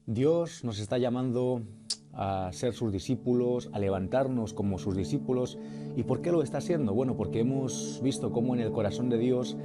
Dios nos está llamando a ser sus discípulos, a levantarnos como sus discípulos. ¿Y por qué lo está haciendo? Bueno, porque hemos visto cómo en el corazón de Dios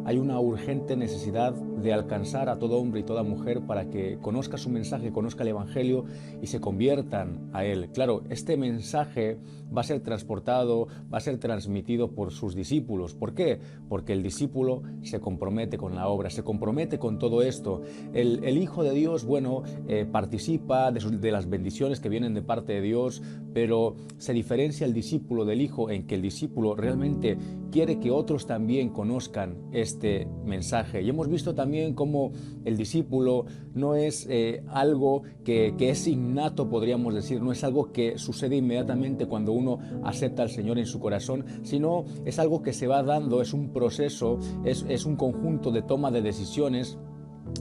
hay una urgente necesidad de alcanzar a todo hombre y toda mujer para que conozca su mensaje, conozca el Evangelio y se conviertan a él. Claro, este mensaje va a ser transportado, va a ser transmitido por sus discípulos. ¿Por qué? Porque el discípulo se compromete con la obra, se compromete con todo esto. El Hijo de Dios, bueno, participa de las bendiciones que vienen de parte de Dios, pero se diferencia el discípulo del Hijo en que el discípulo realmente quiere que otros también conozcan este mensaje. Y hemos visto también cómo el discípulo no es algo que es innato, podríamos decir, no es algo que sucede inmediatamente cuando uno acepta al Señor en su corazón, sino es algo que se va dando, es un proceso, es un conjunto de toma de decisiones.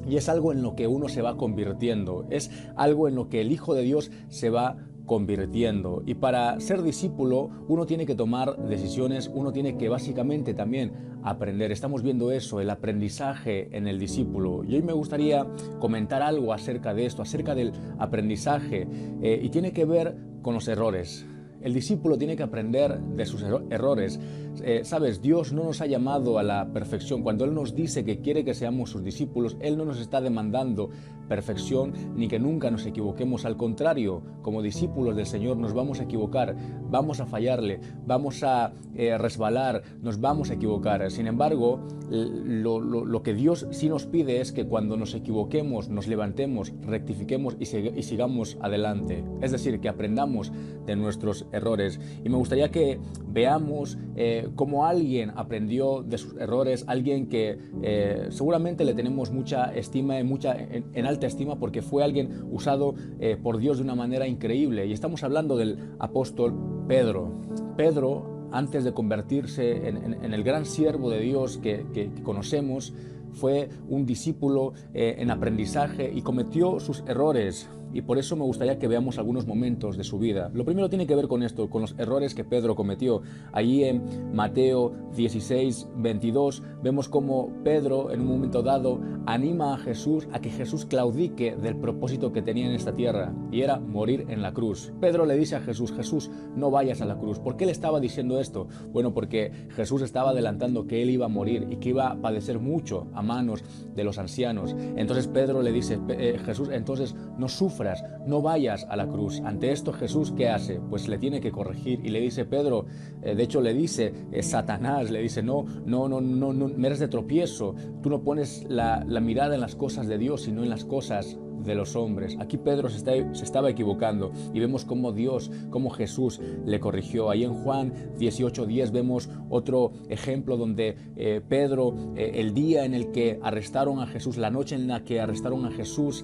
Y es algo en lo que uno se va convirtiendo, es algo en lo que el Hijo de Dios se va convirtiendo. Y para ser discípulo uno tiene que tomar decisiones, uno tiene que básicamente también aprender. Estamos viendo eso, el aprendizaje en el discípulo. Y hoy me gustaría comentar algo acerca de esto, acerca del aprendizaje, y tiene que ver con los errores. El discípulo tiene que aprender de sus errores. Sabes, Dios no nos ha llamado a la perfección. Cuando Él nos dice que quiere que seamos sus discípulos, Él no nos está demandando perfección ni que nunca nos equivoquemos. Al contrario, como discípulos del Señor nos vamos a equivocar, vamos a fallarle, vamos a resbalar, nos vamos a equivocar. Sin embargo, lo que Dios sí nos pide es que cuando nos equivoquemos, nos levantemos, rectifiquemos y sigamos adelante. Es decir, que aprendamos de nuestros errores. Y me gustaría que veamos cómo alguien aprendió de sus errores, alguien que seguramente le tenemos mucha estima, en alta estima, porque fue alguien usado por Dios de una manera increíble. Y estamos hablando del apóstol Pedro. Pedro, antes de convertirse en el gran siervo de Dios que conocemos, fue un discípulo en aprendizaje y cometió sus errores. Y por eso me gustaría que veamos algunos momentos de su vida. Lo primero tiene que ver con esto, con los errores que Pedro cometió. Allí en Mateo 16, 22, vemos cómo Pedro en un momento dado anima a Jesús a que Jesús claudique del propósito que tenía en esta tierra, y era morir en la cruz. Pedro le dice a Jesús: Jesús, no vayas a la cruz. ¿Por qué le estaba diciendo esto? Bueno, porque Jesús estaba adelantando que él iba a morir y que iba a padecer mucho a manos de los ancianos. Entonces Pedro le dice: Jesús, entonces no sufras, no vayas a la cruz. Ante esto Jesús, ¿qué hace? Pues le tiene que corregir y le dice: Pedro, de hecho le dice Satanás, le dice: no, me eres de tropiezo, tú no pones la mirada en las cosas de Dios, sino en las cosas de los hombres. Aquí Pedro se estaba equivocando y vemos cómo Dios, cómo Jesús le corrigió. Ahí en Juan 18:10 vemos otro ejemplo donde Pedro, el día en el que arrestaron a Jesús, la noche en la que arrestaron a Jesús,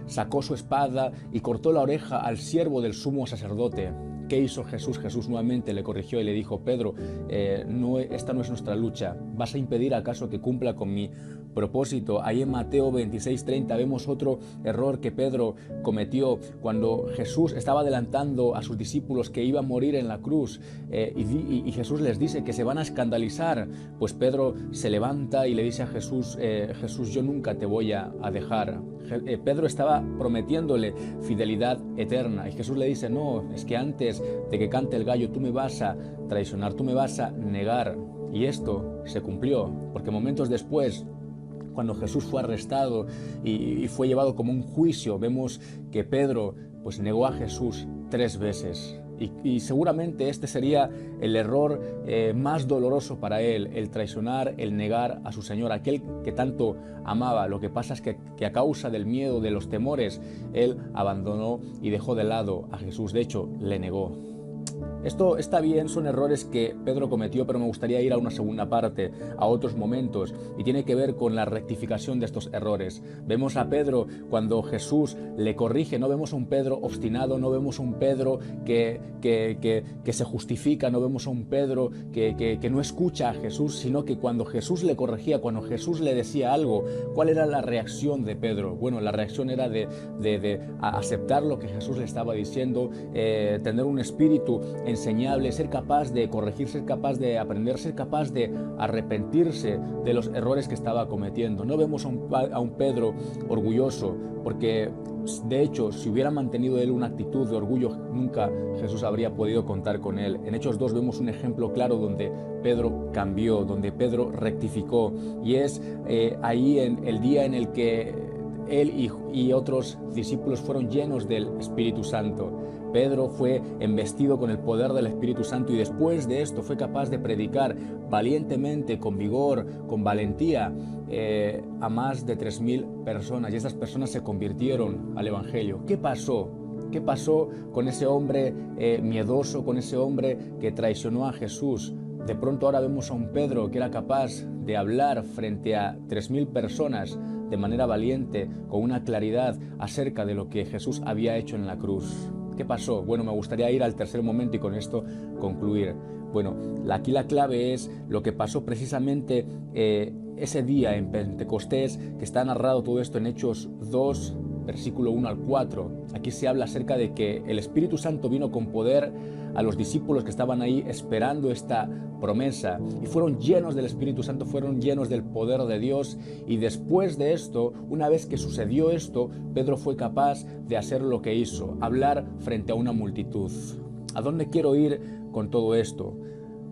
sacó su espada y cortó la oreja al siervo del sumo sacerdote. ¿Qué hizo Jesús? Jesús nuevamente le corrigió y le dijo: Pedro, esta no es nuestra lucha. ¿Vas a impedir acaso que cumpla con mi propósito? Ahí en Mateo 26:30 vemos otro error que Pedro cometió cuando Jesús estaba adelantando a sus discípulos que iba a morir en la cruz, y Jesús les dice que se van a escandalizar. Pues Pedro se levanta y le dice a Jesús: Jesús, yo nunca te voy a dejar. Pedro estaba prometiéndole fidelidad eterna y Jesús le dice: no, es que antes de que cante el gallo tú me vas a traicionar, tú me vas a negar. Y esto se cumplió, porque momentos después, cuando Jesús fue arrestado y fue llevado como un juicio, vemos que Pedro pues negó a Jesús 3 veces. Y seguramente este sería el error más doloroso para él, el traicionar, el negar a su Señor, aquel que tanto amaba. Lo que pasa es que a causa del miedo, de los temores, él abandonó y dejó de lado a Jesús. De hecho, le negó. Esto está bien, son errores que Pedro cometió, pero me gustaría ir a una segunda parte, a otros momentos, y tiene que ver con la rectificación de estos errores. Vemos a Pedro cuando Jesús le corrige, no vemos a un Pedro obstinado, no vemos a un Pedro que se justifica, no vemos a un Pedro que no escucha a Jesús, sino que cuando Jesús le corregía, cuando Jesús le decía algo, ¿cuál era la reacción de Pedro? Bueno, la reacción era de aceptar lo que Jesús le estaba diciendo, tener un espíritu enseñable, ser capaz de corregir, ser capaz de aprender, ser capaz de arrepentirse de los errores que estaba cometiendo. No vemos a un Pedro orgulloso, porque De hecho, si hubiera mantenido él una actitud de orgullo, nunca Jesús habría podido contar con él. En Hechos 2 vemos un ejemplo claro donde Pedro cambió, donde Pedro rectificó. Y es ahí en el día en el que él y otros discípulos fueron llenos del Espíritu Santo. Pedro fue embestido con el poder del Espíritu Santo y después de esto fue capaz de predicar valientemente, con vigor, con valentía, a más de 3.000 personas, y esas personas se convirtieron al Evangelio. ¿Qué pasó? ¿Qué pasó con ese hombre miedoso, con ese hombre que traicionó a Jesús? De pronto ahora vemos a un Pedro que era capaz de hablar frente a 3.000 personas de manera valiente, con una claridad acerca de lo que Jesús había hecho en la cruz. ¿Qué pasó? Bueno, me gustaría ir al tercer momento y con esto concluir. Bueno, aquí la clave es lo que pasó precisamente ese día en Pentecostés, que está narrado todo esto en Hechos 2, versículo 1 al 4. Aquí se habla acerca de que el Espíritu Santo vino con poder a los discípulos que estaban ahí esperando esta promesa y fueron llenos del Espíritu Santo, fueron llenos del poder de Dios. Y después de esto, una vez que sucedió esto, Pedro fue capaz de hacer lo que hizo, hablar frente a una multitud. ¿A dónde quiero ir con todo esto?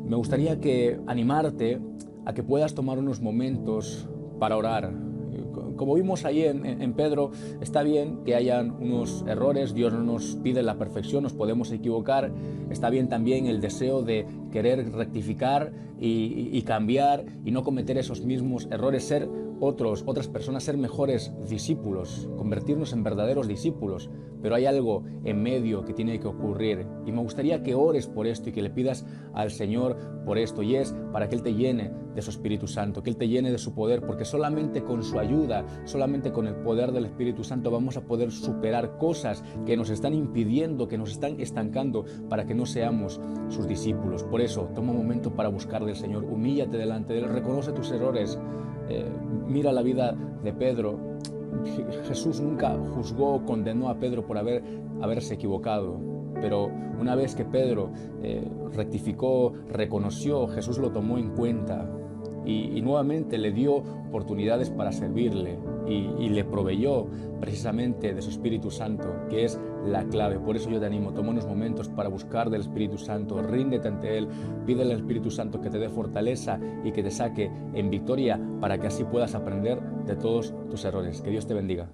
Me gustaría animarte a que puedas tomar unos momentos para orar. Como vimos ahí en Pedro, está bien que hayan unos errores, Dios no nos pide la perfección, nos podemos equivocar, está bien también el deseo de querer rectificar y cambiar y no cometer esos mismos errores, ser otras personas, ser mejores discípulos, convertirnos en verdaderos discípulos, pero hay algo en medio que tiene que ocurrir y me gustaría que ores por esto y que le pidas al Señor por esto, y es para que Él te llene de su Espíritu Santo, que Él te llene de su poder, porque solamente con su ayuda, solamente con el poder del Espíritu Santo vamos a poder superar cosas que nos están impidiendo, que nos están estancando para que no seamos sus discípulos. Por eso, toma un momento para buscar del Señor, humíllate delante de Él, reconoce tus errores, mira la vida de Pedro. Jesús nunca juzgó o condenó a Pedro por haberse equivocado, pero una vez que Pedro rectificó, reconoció, Jesús lo tomó en cuenta y nuevamente le dio oportunidades para servirle y le proveyó precisamente de su Espíritu Santo, que es la clave. Por eso yo te animo, toma unos momentos para buscar del Espíritu Santo, ríndete ante Él, pídele al Espíritu Santo que te dé fortaleza y que te saque en victoria para que así puedas aprender de todos tus errores. Que Dios te bendiga.